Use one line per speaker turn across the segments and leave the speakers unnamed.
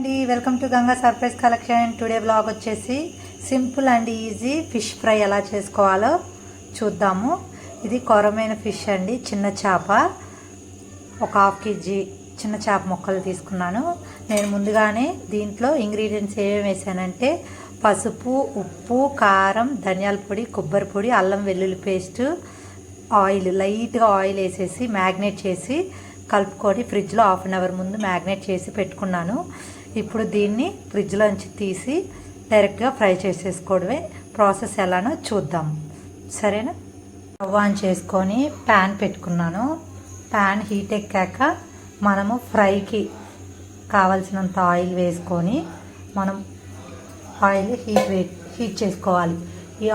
అండి, welcome to Ganga surprise collection. Today blog వచ్చేసి simple and easy fish fry ఎలా చేసుకోవాలో చూద్దాము. ఇది కొరమైన ఫిష్ అండి, చిన్న చేప. ఒక హాఫ్ కేజీ చిన్న చేప ముక్కలు తీసుకున్నాను. నేను ముందుగానే దీంట్లో ఇంగ్రీడియంట్స్ ఏమేమి వేసానంటే పసుపు, ఉప్పు, కారం, ధనియాల పొడి, కొబ్బరి పొడి, అల్లం వెల్లుల్లి పేస్టు, ఆయిల్, లైట్గా ఆయిల్ వేసేసి మ్యాగ్నేట్ చేసి కలుపుకొని ఫ్రిడ్జ్లో హాఫ్ అన్ అవర్ ముందు మ్యాగ్నేట్ చేసి పెట్టుకున్నాను. ఇప్పుడు దీన్ని ఫ్రిడ్జ్లోంచి తీసి డైరెక్ట్గా ఫ్రై చేసేసుకోవడమే. ప్రాసెస్ ఎలానో చూద్దాం, సరేనా? స్టవ్ ఆన్ చేసుకొని ప్యాన్ పెట్టుకున్నాను. ప్యాన్ హీట్ ఎక్కాక మనము ఫ్రైకి కావాల్సినంత ఆయిల్ వేసుకొని మనం ఆయిల్ హీట్ చేసుకోవాలి. ఈ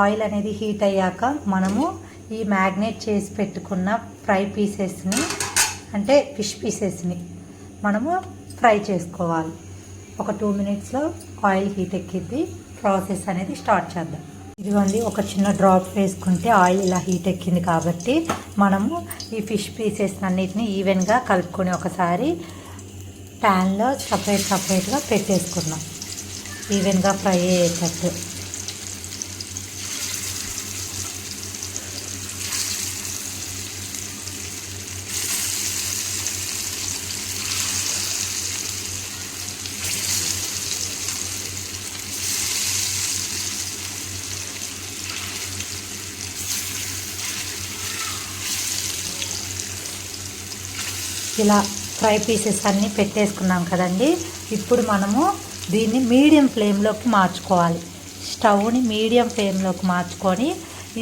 ఆయిల్ అనేది హీట్ అయ్యాక మనము ఈ మ్యాగ్నేట్ చేసి పెట్టుకున్న ఫ్రై పీసెస్ని, అంటే ఫిష్ పీసెస్ని మనము ఫ్రై చేసుకోవాలి. ఒక 2 మినిట్స్లో ఆయిల్ హీట్ ఎక్కిద్ది. ప్రాసెస్ అనేది స్టార్ట్ చేద్దాం. ఇదిగోండి, ఒక చిన్న డ్రాప్ వేసుకుంటే ఆయిల్ ఇలా హీట్ ఎక్కింది కాబట్టి మనము ఈ ఫిష్ పీసెస్ అన్నిటిని ఈవెన్గా కలుపుకొని ఒకసారి ప్యాన్లో సపరేట్గా పెట్టేసుకున్నాం, ఈవెన్గా ఫ్రై అయ్యేటట్టు. ఇలా ఫ్రై పీసెస్ అన్నీ పెట్టేసుకున్నాం కదండి. ఇప్పుడు మనము దీన్ని మీడియం ఫ్లేమ్లోకి మార్చుకోవాలి. స్టవ్ని మీడియం ఫ్లేమ్లోకి మార్చుకొని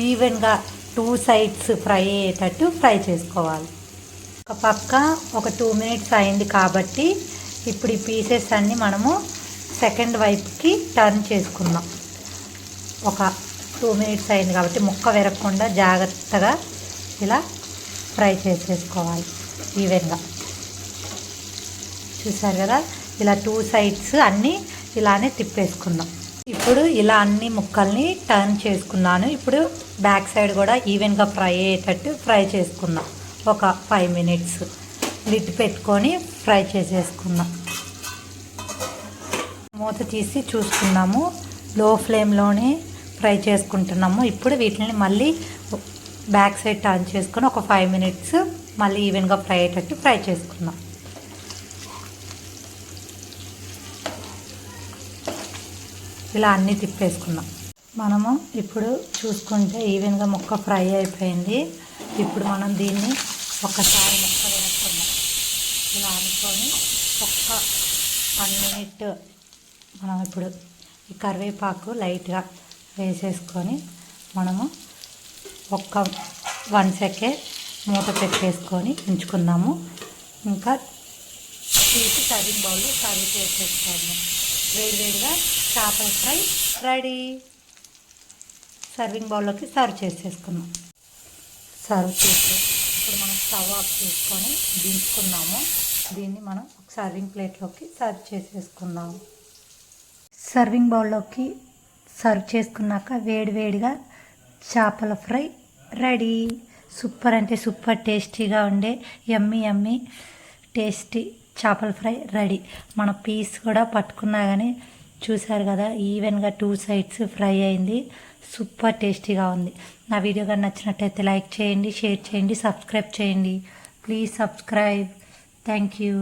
ఈవెన్గా 2 సైడ్స్ ఫ్రై అయ్యేటట్టు ఫ్రై చేసుకోవాలి. ఒక పక్క ఒక 2 మినిట్స్ అయింది కాబట్టి ఇప్పుడు ఈ పీసెస్ అన్నీ మనము సెకండ్ వైపుకి టర్న్ చేసుకుందాం. ఒక 2 మినిట్స్ అయింది కాబట్టి ముక్క విరగకుండా జాగ్రత్తగా ఇలా ఫ్రై చేసేసుకోవాలి ఈవెన్గా. చూసారు కదా, ఇలా 2 సైడ్స్ అన్నీ ఇలానే తిప్పేసుకుందాం. ఇప్పుడు ఇలా అన్ని ముక్కల్ని టర్న్ చేసుకున్నాను. ఇప్పుడు బ్యాక్ సైడ్ కూడా ఈవెన్గా ఫ్రై అయ్యేటట్టు ఫ్రై చేసుకుందాం. ఒక 5 మినిట్స్ లిడ్ పెట్టుకొని ఫ్రై చేసేసుకుందాం. మూత తీసి చూసుకున్నాము, లో ఫ్లేమ్లోనే ఫ్రై చేసుకుంటున్నాము. ఇప్పుడు వీటిని మళ్ళీ బ్యాక్ సైడ్ టర్న్ చేసుకొని ఒక 5 మినిట్స్ మళ్ళీ ఈవెన్గా ఫ్రై అయ్యేటట్టు ఫ్రై చేసుకుందాం. ఇలా అన్నీ తిప్పేసుకుందాం. మనము ఇప్పుడు చూసుకుంటే ఈవెన్గా ముక్క ఫ్రై అయిపోయింది. ఇప్పుడు మనం దీన్ని ఒక్కసారి ముక్క వేసుకుందాం. ఇలా అనుకొని ఒక్క 1 మినిట్ మనం ఇప్పుడు ఈ కరివేపాకు లైట్గా వేసేసుకొని మనము ఒక్క 1 సెకండ్ మూత పెట్టేసుకొని ఉంచుకుందాము. ఇంకా తీసి సర్వింగ్ బౌల్లో సర్వ్ చేసేసుకోండి. వేడివేడిగా చేపల ఫ్రై రెడీ. సర్వింగ్ బౌల్లోకి సర్వ్ చేసేసుకున్నాం. సర్వ్ చేసి ఇప్పుడు మనం స్టవ్ ఆఫ్ చేసుకొని దించుకున్నాము. దీన్ని మనం ఒక సర్వింగ్ ప్లేట్లోకి సర్వ్ చేసేసుకున్నాము. సర్వింగ్ బౌల్లోకి సర్వ్ చేసుకున్నాక వేడివేడిగా చేపల ఫ్రై రెడీ. సూపర్ అంటే సూపర్ టేస్టీగా ఉండే యమ్మీ టేస్టీ చేపల ఫ్రై రెడీ. మన పీస్ కూడా పట్టుకున్నా కానీ చూసారు కదా, ఈవెన్గా 2 సైడ్స్ ఫ్రై అయింది. సూపర్ టేస్టీగా ఉంది. నా వీడియో కానీ నచ్చినట్టయితే లైక్ చేయండి, షేర్ చేయండి, సబ్స్క్రైబ్ చేయండి. Please subscribe. Thank you.